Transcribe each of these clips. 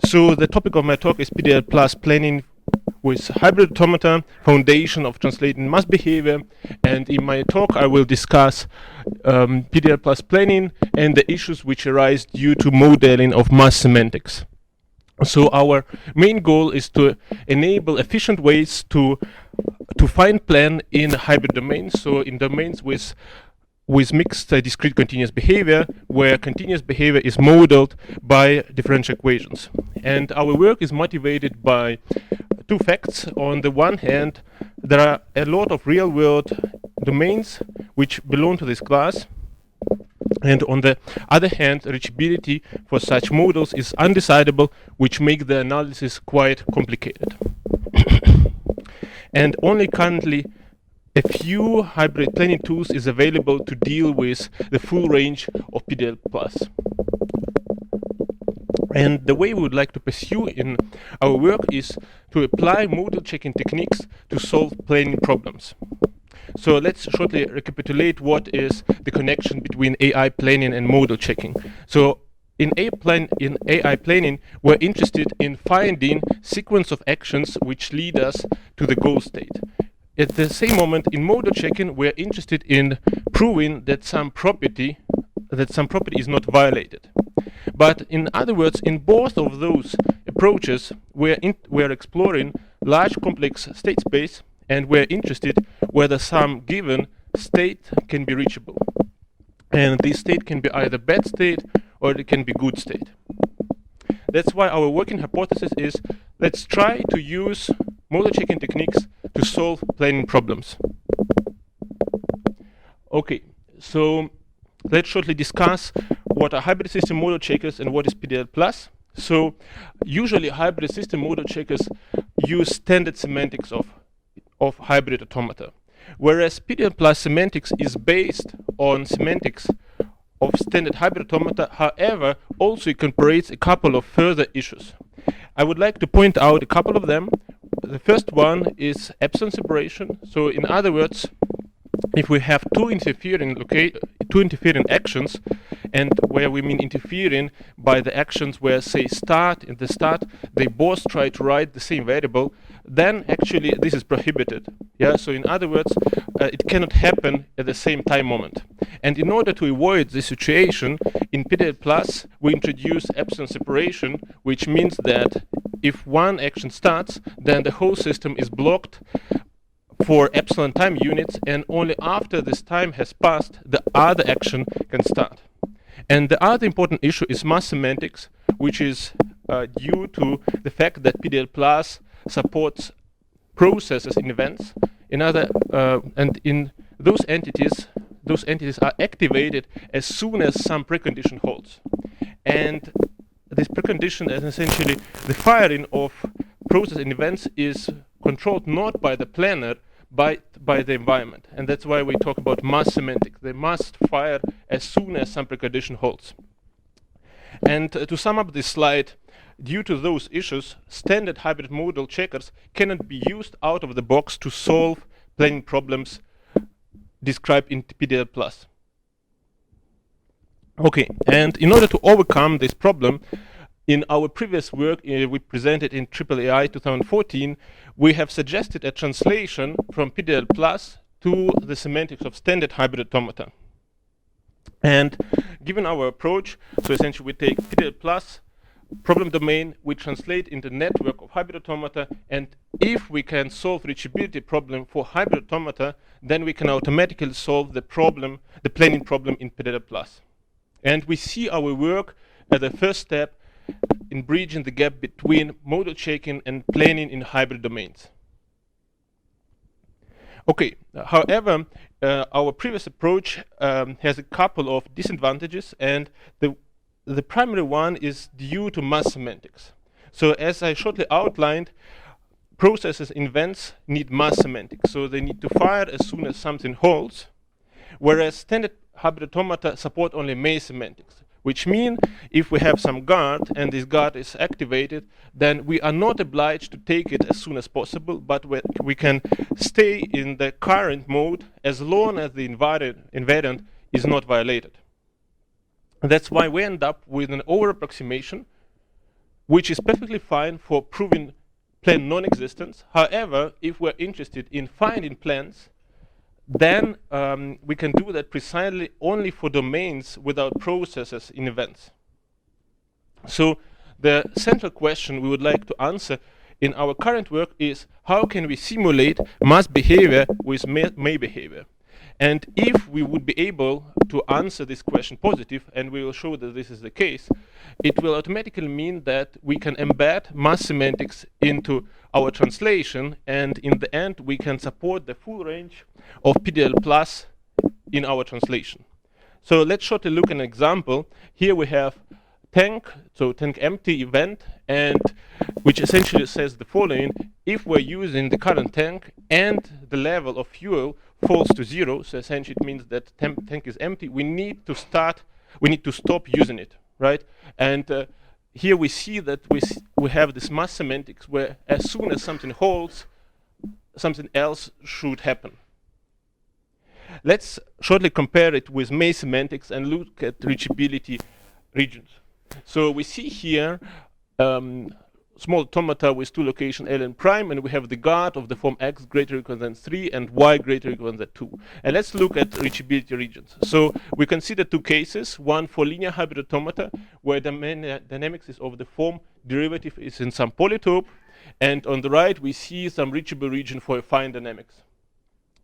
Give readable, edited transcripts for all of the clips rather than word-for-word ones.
So the topic of my talk is PDDL plus planning with hybrid automata, foundation of translating mass behavior, and in my talk I will discuss PDDL plus planning and the issues which arise due to modeling of mass semantics. So our main goal is to enable efficient ways to find plan in hybrid domains, so in domains with mixed discrete continuous behavior, where continuous behavior is modeled by differential equations. And our work is motivated by two facts. On the one hand, there are a lot of real-world domains which belong to this class, and on the other hand, reachability for such models is undecidable, which make the analysis quite complicated. And only currently a few hybrid planning tools is available to deal with the full range of PDDL plus. And the way we would like to pursue in our work is to apply model checking techniques to solve planning problems. So let's shortly recapitulate what is the connection between AI planning and model checking. So in AI planning, we're interested in finding sequence of actions which lead us to the goal state. At the same moment, in model checking, we're interested in proving that some property is not violated. But in other words, in both of those approaches, we're exploring large complex state space, and we're interested whether some given state can be reachable. And this state can be either bad state or it can be good state. That's why our working hypothesis is, let's try to use model checking techniques to solve planning problems. Okay, so let's shortly discuss what are hybrid system model checkers and what is PDDL plus. So usually hybrid system model checkers use standard semantics of hybrid automata, whereas PDDL plus semantics is based on semantics of standard hybrid automata. However, also incorporates a couple of further issues. I would like to point out a couple of them. The first one is epsilon separation. So in other words, if we have two interfering actions, and where we mean interfering by the actions where, say, in the start they both try to write the same variable, then actually this is prohibited. Yeah. So in other words, it cannot happen at the same time moment. And in order to avoid this situation, in PDDL plus we introduce epsilon separation, which means that if one action starts, then the whole system is blocked for epsilon time units, and only after this time has passed, the other action can start. And the other important issue is mass semantics, which is due to the fact that PDDL plus supports processes in events. And in those entities are activated as soon as some precondition holds. And this precondition is essentially the firing of process in events is controlled not by the planner, but by the environment. And that's why we talk about mass semantics. They must fire as soon as some precondition holds. And to sum up this slide, due to those issues, standard hybrid model checkers cannot be used out of the box to solve planning problems described in PDDL plus. Okay, and in order to overcome this problem, in our previous work we presented in AAAI 2014, we have suggested a translation from PDDL plus to the semantics of standard hybrid automata. And given our approach, so essentially we take PDDL plus problem domain, we translate into network of hybrid automata, and if we can solve reachability problem for hybrid automata, then we can automatically solve the planning problem in PDDL plus. And we see our work as the first step in bridging the gap between model checking and planning in hybrid domains. Okay, however, our previous approach has a couple of disadvantages, and the primary one is due to mass semantics. So as I shortly outlined, processes in events need mass semantics, so they need to fire as soon as something holds, whereas standard hybrid automata support only maze semantics, which means if we have some guard and this guard is activated, then we are not obliged to take it as soon as possible, but we can stay in the current mode as long as the invariant is not violated. And that's why we end up with an over-approximation which is perfectly fine for proving plan non-existence. However, if we're interested in finding plans, then we can do that precisely only for domains without processes in events. So the central question we would like to answer in our current work is, how can we simulate mass behavior with May behavior? And if we would be able to answer this question positive, and we will show that this is the case, it will automatically mean that we can embed mass semantics into our translation, and in the end we can support the full range of PDDL plus in our translation. So let's shortly look at an example. Here we have tank, so tank empty event, and which essentially says the following: if we're using the current tank and the level of fuel falls to 0, so essentially it means that tank is empty, we need to stop using it, right? And here we see that we have this mass semantics where as soon as something holds, something else should happen. Let's shortly compare it with May semantics and look at reachability regions. So we see here small automata with two locations L and prime, and we have the guard of the form x greater or equal than 3 and y greater or equal than 2. And let's look at reachability regions. So we consider two cases: one for linear hybrid automata, where the dynamics is of the form derivative is in some polytope, and on the right we see some reachable region for affine dynamics.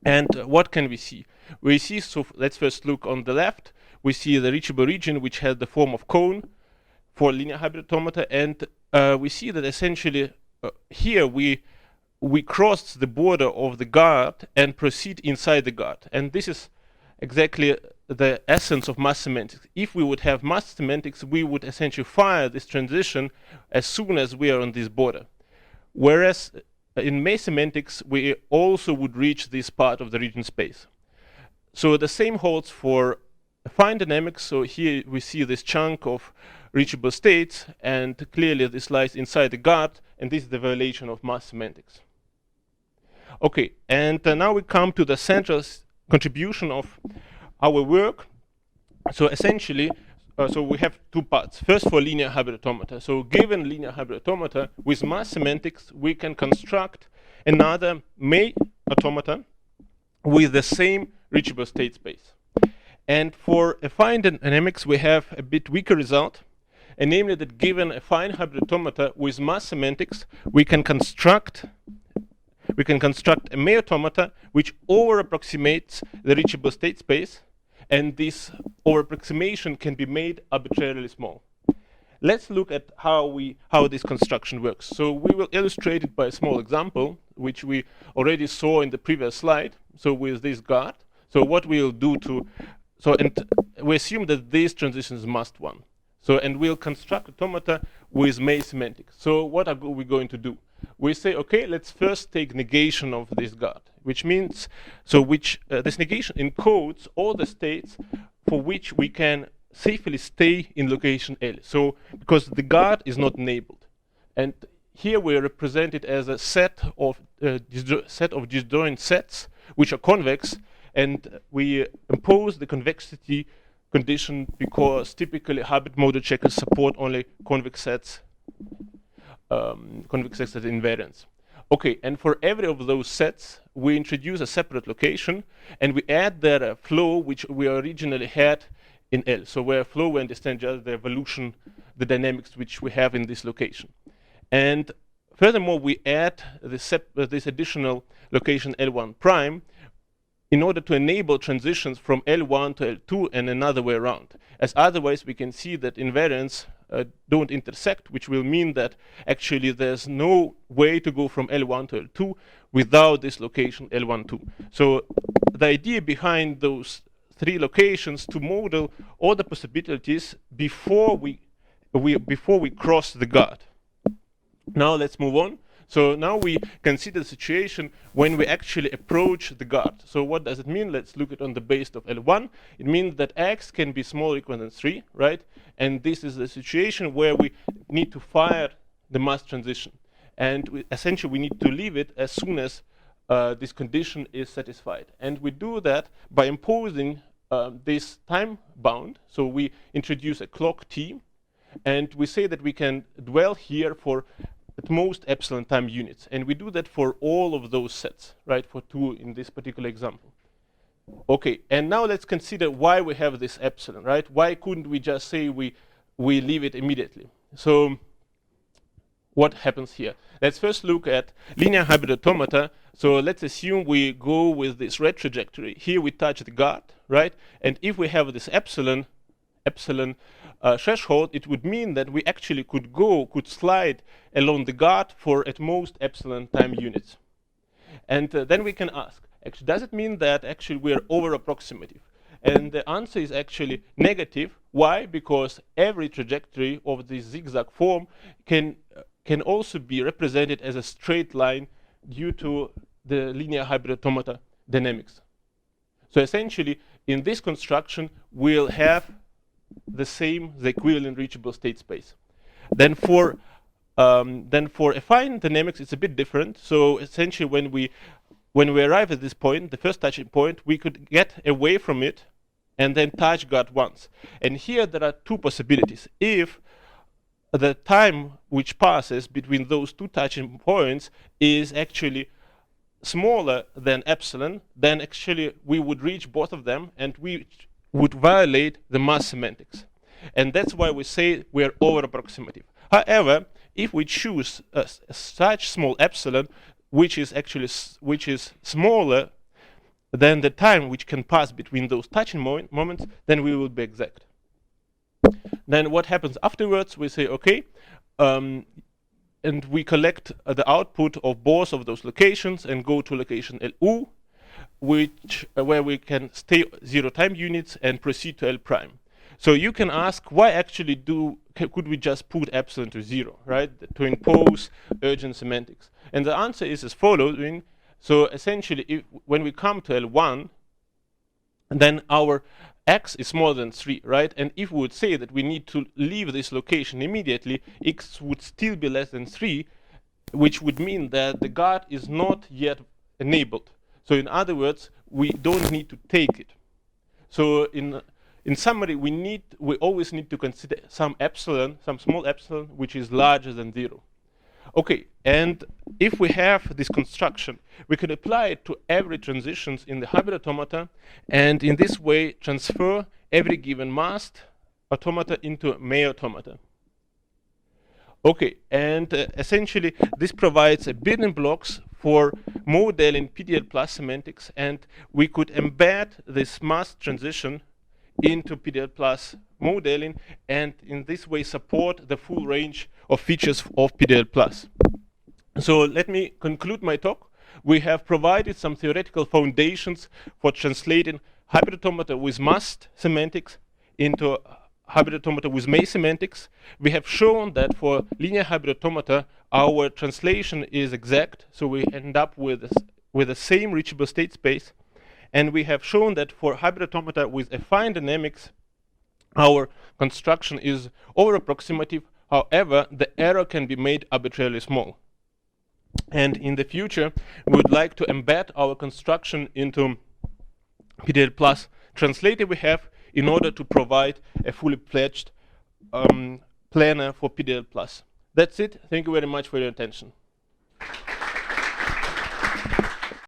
And what can we see? We see, so let's first look on the left. We see the reachable region which has the form of cone for linear hybrid automata, and we see that essentially here we crossed the border of the guard and proceed inside the guard. And this is exactly the essence of mass semantics. If we would have mass semantics, we would essentially fire this transition as soon as we are on this border. Whereas in May semantics, we also would reach this part of the region space. So the same holds for affine dynamics. So here we see this chunk of reachable states, and clearly this lies inside the guard, and this is the violation of mass semantics. Okay, and now we come to the central contribution of our work. So essentially, so we have two parts. First, for linear hybrid automata. So given linear hybrid automata, with mass semantics, we can construct another May automata with the same reachable state space. And for affine dynamics, we have a bit weaker result, and namely that given affine hybrid automata with mass semantics, we can construct a May automata which over-approximates the reachable state space, and this over-approximation can be made arbitrarily small. Let's look at how this construction works. So we will illustrate it by a small example, which we already saw in the previous slide. So with this guard, so what we'll do and we assume that this transition is must one. So, and we'll construct automata with May semantics. So what are we going to do? We say, okay, let's first take negation of this guard, which means, this negation encodes all the states for which we can safely stay in location L. So, because the guard is not enabled. And here we represent it as a set of disjoint sets, which are convex, and we impose the convexity condition because typically hybrid model checkers support only convex sets at invariance. Okay, and for every of those sets, we introduce a separate location, and we add there a flow which we originally had in L. So where flow, we understand just the evolution, the dynamics which we have in this location. And furthermore, we add this additional location L1 prime in order to enable transitions from L1 to L2 and another way around. As otherwise, we can see that invariants don't intersect, which will mean that actually there's no way to go from L1 to L2 without this location L1, 2. So the idea behind those three locations to model all the possibilities before we cross the guard. Now let's move on. So now we consider the situation when we actually approach the guard. So what does it mean? Let's look at on the base of L1. It means that x can be smaller or equal than 3, right? And this is the situation where we need to fire the mass transition. And essentially we need to leave it as soon as this condition is satisfied. And we do that by imposing this time bound. So we introduce a clock t, And we say that we can dwell here for at most epsilon time units. And we do that for all of those sets, right, for 2 in this particular example. Okay, and now let's consider why we have this epsilon, right? Why couldn't we just say we leave it immediately? So what happens here? Let's first look at linear hybrid automata. So let's assume we go with this red trajectory. Here we touch the guard, right? And if we have this epsilon threshold, it would mean that we actually could slide along the guard for at most epsilon time units. And then we can ask, actually, does it mean that actually we are over-approximative? And the answer is actually negative. Why? Because every trajectory of this zigzag form can also be represented as a straight line due to the linear hybrid automata dynamics. So essentially, in this construction, we'll have the equivalent reachable state space. Then for affine dynamics, it's a bit different. So essentially, when we arrive at this point, the first touching point, we could get away from it and then touch guard once. And here there are 2 possibilities. If the time which passes between those 2 touching points is actually smaller than epsilon, then actually we would reach both of them and we would violate the mass semantics. And that's why we say we are over-approximative. However, if we choose such small epsilon, which is smaller than the time which can pass between those touching moments, then we will be exact. Then what happens afterwards? We say, okay, and we collect the output of both of those locations and go to location LU, where we can stay 0 time units and proceed to L prime. So you can ask, why actually could we just put epsilon to 0, right, to impose urgent semantics? And the answer is as following. So essentially, when we come to L1, then our x is smaller than 3, right? And if we would say that we need to leave this location immediately, x would still be less than 3, which would mean that the guard is not yet enabled. So in other words, we don't need to take it. So in summary, we always need to consider some small epsilon, which is larger than 0. Okay, and if we have this construction, we can apply it to every transitions in the hybrid automata, and in this way transfer every given masked automata into a May automata. Okay, and essentially this provides a building blocks for modeling PDDL plus semantics, and we could embed this masked transition into PDDL plus modeling, and in this way support the full range of features of PDDL plus. So let me conclude my talk. We have provided some theoretical foundations for translating hybrid automata with masked semantics into hybrid automata with May semantics. We have shown that for linear hybrid automata, our translation is exact, so we end up with the same reachable state space. And we have shown that for hybrid automata with affine dynamics, our construction is over-approximative. However, the error can be made arbitrarily small. And in the future, we would like to embed our construction into PDDL plus translator we have in order to provide a fully fledged planner for PDDL plus. That's it. Thank you very much for your attention.